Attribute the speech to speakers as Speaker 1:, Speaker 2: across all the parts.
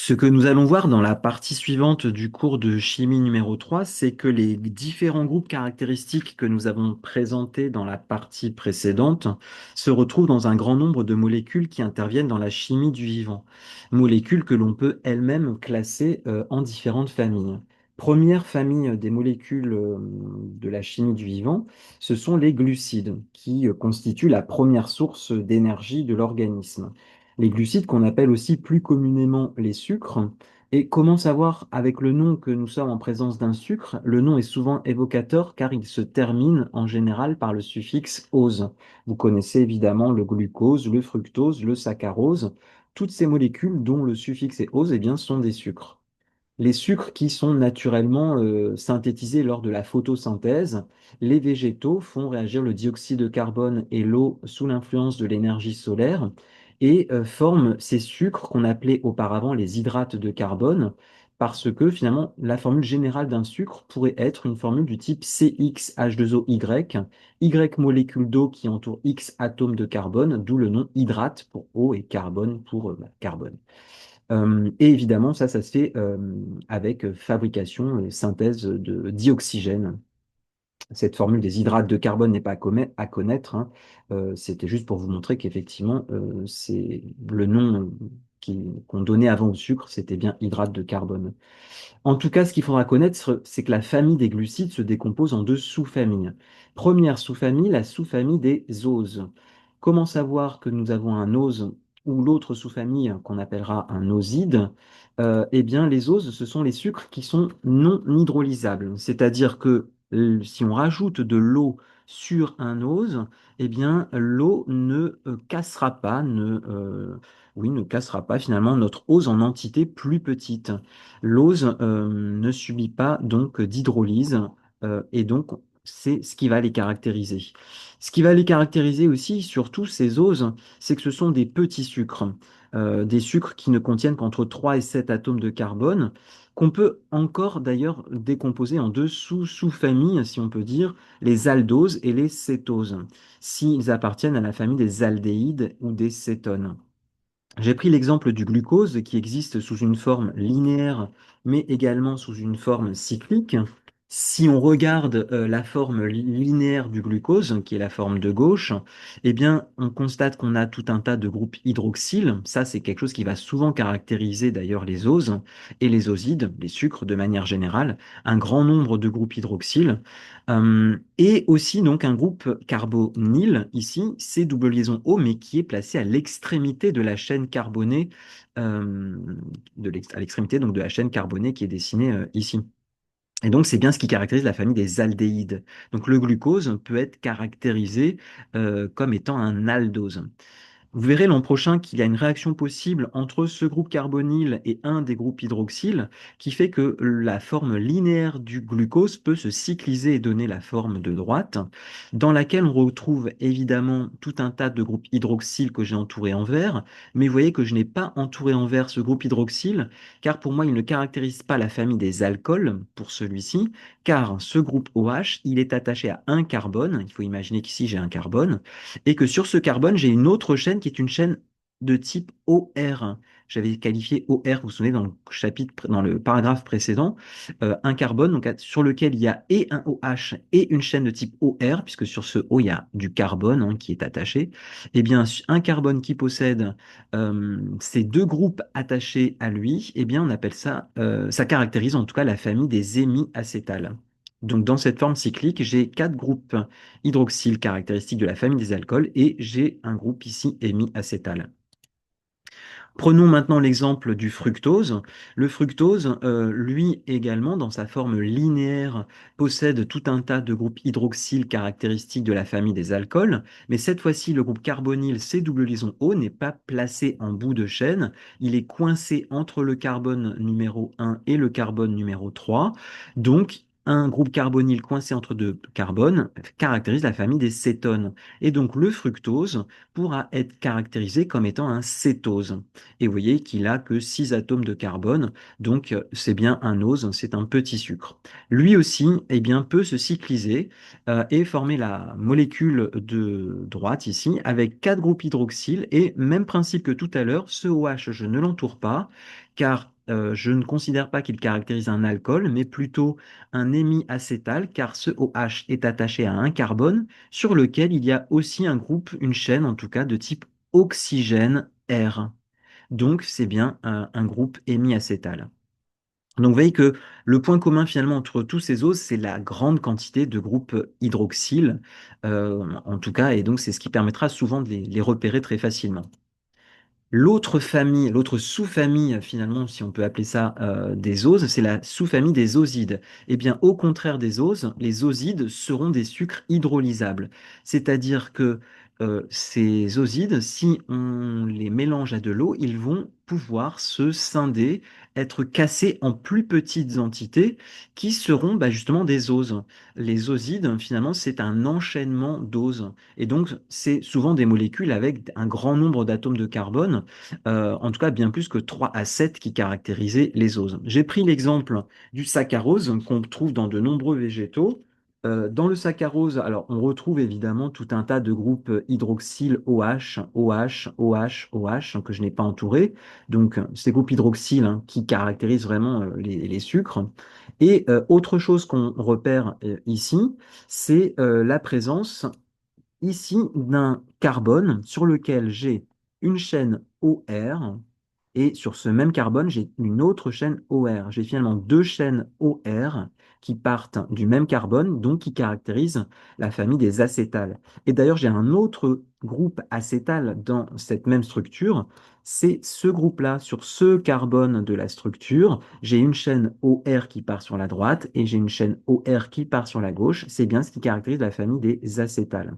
Speaker 1: Ce que nous allons voir dans la partie suivante du cours de chimie numéro 3, c'est que les différents groupes caractéristiques que nous avons présentés dans la partie précédente se retrouvent dans un grand nombre de molécules qui interviennent dans la chimie du vivant. Molécules que l'on peut elles-mêmes classer en différentes familles. Première famille des molécules de la chimie du vivant, ce sont les glucides, qui constituent la première source d'énergie de l'organisme. Les glucides qu'on appelle aussi plus communément les sucres. Et comment savoir avec le nom que nous sommes en présence d'un sucre? Le nom est souvent évocateur car il se termine en général par le suffixe ose. Vous connaissez évidemment le glucose, le fructose, le saccharose. Toutes ces molécules dont le suffixe est ose, eh bien, sont des sucres. Les sucres qui sont naturellement synthétisés lors de la photosynthèse, les végétaux font réagir le dioxyde de carbone et l'eau sous l'influence de l'énergie solaire et forment ces sucres qu'on appelait auparavant les hydrates de carbone, parce que finalement la formule générale d'un sucre pourrait être une formule du type CXH2OY, Y molécule d'eau qui entoure X atomes de carbone, d'où le nom hydrate pour eau et carbone pour carbone. Et évidemment, ça se fait avec fabrication et synthèse de dioxygène. Cette formule des hydrates de carbone n'est pas à connaître, hein. C'était juste pour vous montrer qu'effectivement, c'est le nom qu'on donnait avant au sucre, c'était bien hydrate de carbone. En tout cas, ce qu'il faudra connaître, c'est que la famille des glucides se décompose en deux sous-familles. Première sous-famille, la sous-famille des oses. Comment savoir que nous avons un ose ou l'autre sous-famille qu'on appellera un oside? Eh bien, les oses, ce sont les sucres qui sont non hydrolysables. C'est-à-dire que si on rajoute de l'eau sur un ose, eh bien, l'eau ne cassera pas, oui, ne cassera pas finalement notre ose en entité plus petite. L'ose ne subit pas donc d'hydrolyse et donc c'est ce qui va les caractériser. Ce qui va les caractériser aussi, surtout ces oses, c'est que ce sont des petits sucres, des sucres qui ne contiennent qu'entre 3 et 7 atomes de carbone, qu'on peut encore d'ailleurs décomposer en deux sous-familles, si on peut dire, les aldoses et les cétoses, s'ils appartiennent à la famille des aldéhydes ou des cétones. J'ai pris l'exemple du glucose qui existe sous une forme linéaire, mais également sous une forme cyclique. Si on regarde la forme linéaire du glucose, qui est la forme de gauche, eh bien, on constate qu'on a tout un tas de groupes hydroxyles. Ça, c'est quelque chose qui va souvent caractériser d'ailleurs les oses et les osides, les sucres de manière générale, un grand nombre de groupes hydroxyles. Et aussi donc un groupe carbonyle, ici, c'est double liaison O, mais qui est placé à l'extrémité de la chaîne carbonée, euh, à l'extrémité donc de la chaîne carbonée qui est dessinée ici. Et donc c'est bien ce qui caractérise la famille des aldéhydes. Donc le glucose peut être caractérisé comme étant un aldose. Vous verrez l'an prochain qu'il y a une réaction possible entre ce groupe carbonyle et un des groupes hydroxyles qui fait que la forme linéaire du glucose peut se cycliser et donner la forme de droite, dans laquelle on retrouve évidemment tout un tas de groupes hydroxyles que j'ai entourés en vert, mais vous voyez que je n'ai pas entouré en vert ce groupe hydroxyle, car pour moi il ne caractérise pas la famille des alcools pour celui-ci, car ce groupe OH, il est attaché à un carbone, il faut imaginer qu'ici j'ai un carbone, et que sur ce carbone, j'ai une autre chaîne qui est une chaîne de type OR. J'avais qualifié OR, vous vous souvenez, dans le chapitre, dans le paragraphe précédent, un carbone donc, sur lequel il y a et un OH et une chaîne de type OR, puisque sur ce O, il y a du carbone hein, qui est attaché. Eh bien, un carbone qui possède ces deux groupes attachés à lui, eh bien, on appelle ça, ça caractérise en tout cas la famille des hémiacétales. Donc, dans cette forme cyclique, j'ai quatre groupes hydroxyle caractéristique de la famille des alcools et j'ai un groupe ici hémiacétal. Prenons maintenant l'exemple du fructose. Le fructose, lui également, dans sa forme linéaire, possède tout un tas de groupes hydroxyles caractéristiques de la famille des alcools, mais cette fois-ci, le groupe carbonyle C double liaison O n'est pas placé en bout de chaîne, il est coincé entre le carbone numéro 1 et le carbone numéro 3, donc un groupe carbonyl coincé entre deux carbones caractérise la famille des cétones. Et donc le fructose pourra être caractérisé comme étant un cétose. Et vous voyez qu'il a que 6 atomes de carbone, donc c'est bien un ose, c'est un petit sucre. Lui aussi, eh bien, peut se cycliser et former la molécule de droite ici avec 4 groupes hydroxyle et même principe que tout à l'heure, ce OH, je ne l'entoure pas car je ne considère pas qu'il caractérise un alcool, mais plutôt un hémiacétal, car ce OH est attaché à un carbone sur lequel il y a aussi un groupe, une chaîne en tout cas, de type oxygène R. Donc c'est bien un groupe hémiacétal. Donc vous voyez que le point commun finalement entre tous ces oses, c'est la grande quantité de groupes hydroxyle, en tout cas, et donc c'est ce qui permettra souvent de les repérer très facilement. L'autre famille, l'autre sous-famille, finalement, si on peut appeler ça des oses, c'est la sous-famille des osides. Eh bien, au contraire des oses, les osides seront des sucres hydrolysables. C'est-à-dire que ces osides, si on les mélange à de l'eau, ils vont pouvoir se scinder, être cassés en plus petites entités qui seront bah, justement des oses. Les osides, finalement, c'est un enchaînement d'oses. Et donc, c'est souvent des molécules avec un grand nombre d'atomes de carbone, en tout cas bien plus que 3 à 7 qui caractérisaient les oses. J'ai pris l'exemple du saccharose qu'on trouve dans de nombreux végétaux. Dans le saccharose, alors on retrouve évidemment tout un tas de groupes hydroxyle OH, OH, OH, OH que je n'ai pas entourés. Donc ces groupes hydroxyles hein, qui caractérisent vraiment les sucres. Et autre chose qu'on repère ici, c'est la présence ici d'un carbone sur lequel j'ai une chaîne OR et sur ce même carbone, j'ai une autre chaîne OR. J'ai finalement deux chaînes OR qui partent du même carbone, donc qui caractérisent la famille des acétals. Et d'ailleurs, j'ai un autre groupe acétal dans cette même structure. C'est ce groupe-là, sur ce carbone de la structure, j'ai une chaîne OR qui part sur la droite et j'ai une chaîne OR qui part sur la gauche. C'est bien ce qui caractérise la famille des acétals.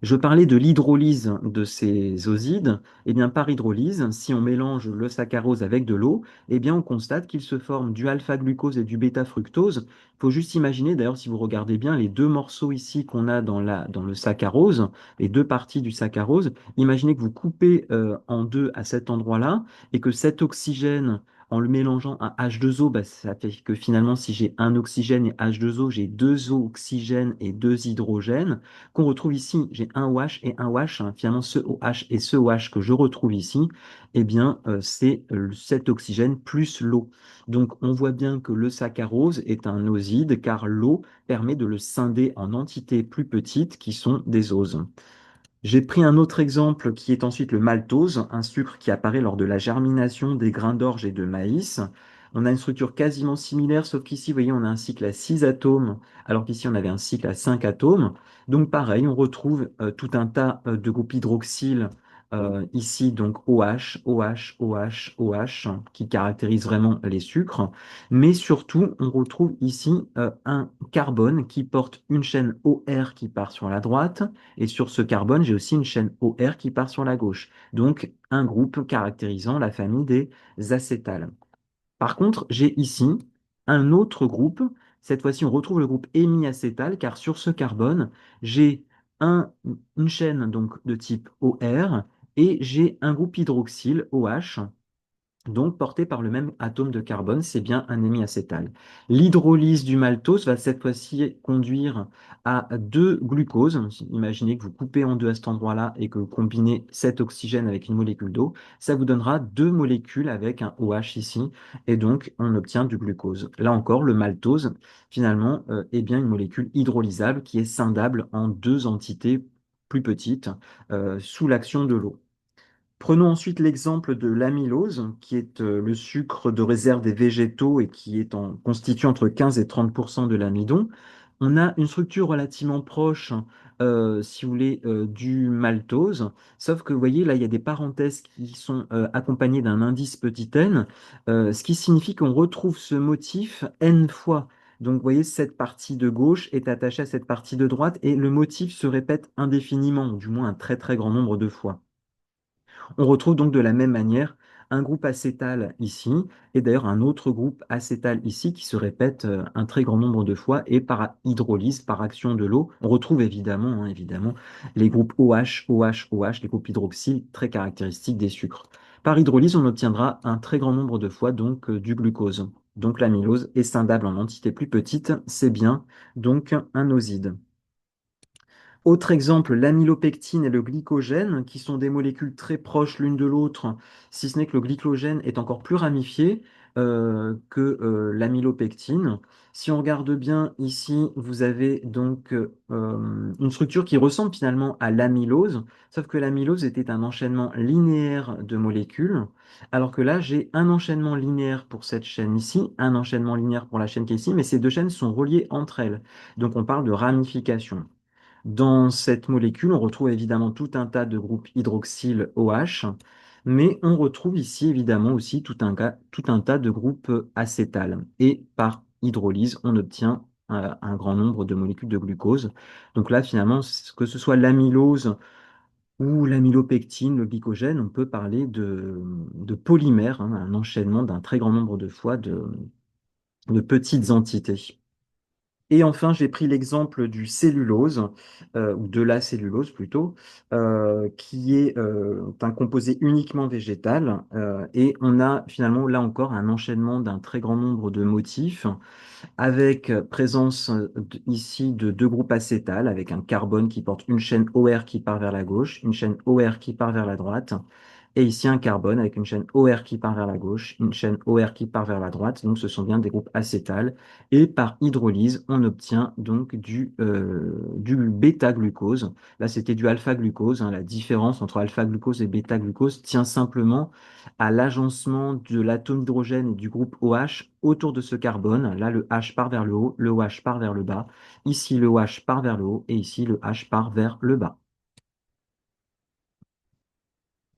Speaker 1: Je parlais de l'hydrolyse de ces osides. Eh bien, par hydrolyse, si on mélange le saccharose avec de l'eau, eh bien, on constate qu'il se forme du alpha-glucose et du bêta-fructose. Il faut juste imaginer, d'ailleurs, si vous regardez bien les deux morceaux ici qu'on a dans le saccharose, les deux parties du saccharose, imaginez que vous coupez en deux à cet endroit-là et que cet oxygène, en le mélangeant à H2O, bah, ça fait que finalement, si j'ai un oxygène et H2O, j'ai deux oxygènes et deux hydrogènes qu'on retrouve ici. J'ai un OH et un OH, hein. Finalement, ce OH et ce OH que je retrouve ici, eh bien, c'est cet oxygène plus l'eau. Donc, on voit bien que le saccharose est un oside car l'eau permet de le scinder en entités plus petites qui sont des oses. J'ai pris un autre exemple qui est ensuite le maltose, un sucre qui apparaît lors de la germination des grains d'orge et de maïs. On a une structure quasiment similaire, sauf qu'ici, vous voyez, on a un cycle à 6 atomes, alors qu'ici, on avait un cycle à 5 atomes. Donc, pareil, on retrouve tout un tas de groupes hydroxyles ici, donc OH, OH, OH, OH, qui caractérisent vraiment les sucres. Mais surtout, on retrouve ici un carbone qui porte une chaîne OR qui part sur la droite et sur ce carbone, j'ai aussi une chaîne OR qui part sur la gauche. Donc, un groupe caractérisant la famille des acétals. Par contre, j'ai ici un autre groupe. Cette fois-ci, on retrouve le groupe hémiacétal, car sur ce carbone, j'ai une chaîne donc de type OR et j'ai un groupe hydroxyle OH donc porté par le même atome de carbone, c'est bien un hémiacétal. L'hydrolyse du maltose va cette fois-ci conduire à deux glucoses. Imaginez que vous coupez en deux à cet endroit-là et que vous combinez cet oxygène avec une molécule d'eau. Ça vous donnera deux molécules avec un OH ici et donc on obtient du glucose. Là encore, le maltose, finalement, est bien une molécule hydrolysable qui est scindable en deux entités plus petites sous l'action de l'eau. Prenons ensuite l'exemple de l'amylose, qui est le sucre de réserve des végétaux et qui constitue entre 15 et 30 de l'amidon. On a une structure relativement proche, si vous voulez, du maltose, sauf que vous voyez, là, il y a des parenthèses qui sont accompagnées d'un indice petit n, ce qui signifie qu'on retrouve ce motif n fois. Donc, vous voyez, cette partie de gauche est attachée à cette partie de droite et le motif se répète indéfiniment, ou du moins un très très grand nombre de fois. On retrouve donc de la même manière un groupe acétal ici, et d'ailleurs un autre groupe acétal ici qui se répète un très grand nombre de fois, et par hydrolyse, par action de l'eau, on retrouve évidemment les groupes OH, OH, OH, les groupes hydroxyles très caractéristiques des sucres. Par hydrolyse, on obtiendra un très grand nombre de fois donc du glucose. Donc l'amylose est scindable en entités plus petites, c'est bien donc un oside. Autre exemple, l'amylopectine et le glycogène, qui sont des molécules très proches l'une de l'autre, si ce n'est que le glycogène est encore plus ramifié que l'amylopectine. Si on regarde bien ici, vous avez donc une structure qui ressemble finalement à l'amylose, sauf que l'amylose était un enchaînement linéaire de molécules, alors que là, j'ai un enchaînement linéaire pour cette chaîne ici, un enchaînement linéaire pour la chaîne qui est ici, mais ces deux chaînes sont reliées entre elles. Donc on parle de ramification. Dans cette molécule, on retrouve évidemment tout un tas de groupes hydroxyles OH, mais on retrouve ici évidemment aussi tout un tas de groupes acétals. Et par hydrolyse, on obtient un grand nombre de molécules de glucose. Donc là, finalement, que ce soit l'amylose ou l'amylopectine, le glycogène, on peut parler de polymères, hein, un enchaînement d'un très grand nombre de fois de petites entités. Et enfin, j'ai pris l'exemple du cellulose, ou de la cellulose plutôt, qui est un composé uniquement végétal. Et on a finalement là encore un enchaînement d'un très grand nombre de motifs, avec présence ici de deux groupes acétals, avec un carbone qui porte une chaîne OR qui part vers la gauche, une chaîne OR qui part vers la droite, et ici un carbone avec une chaîne OR qui part vers la gauche, une chaîne OR qui part vers la droite. Donc ce sont bien des groupes acétals. Et par hydrolyse, on obtient donc du bêta-glucose. Là, c'était du alpha-glucose, hein. La différence entre alpha-glucose et bêta-glucose tient simplement à l'agencement de l'atome d'hydrogène et du groupe OH autour de ce carbone. Là, le H part vers le haut, le OH part vers le bas. Ici, le OH part vers le haut et ici, le H part vers le bas.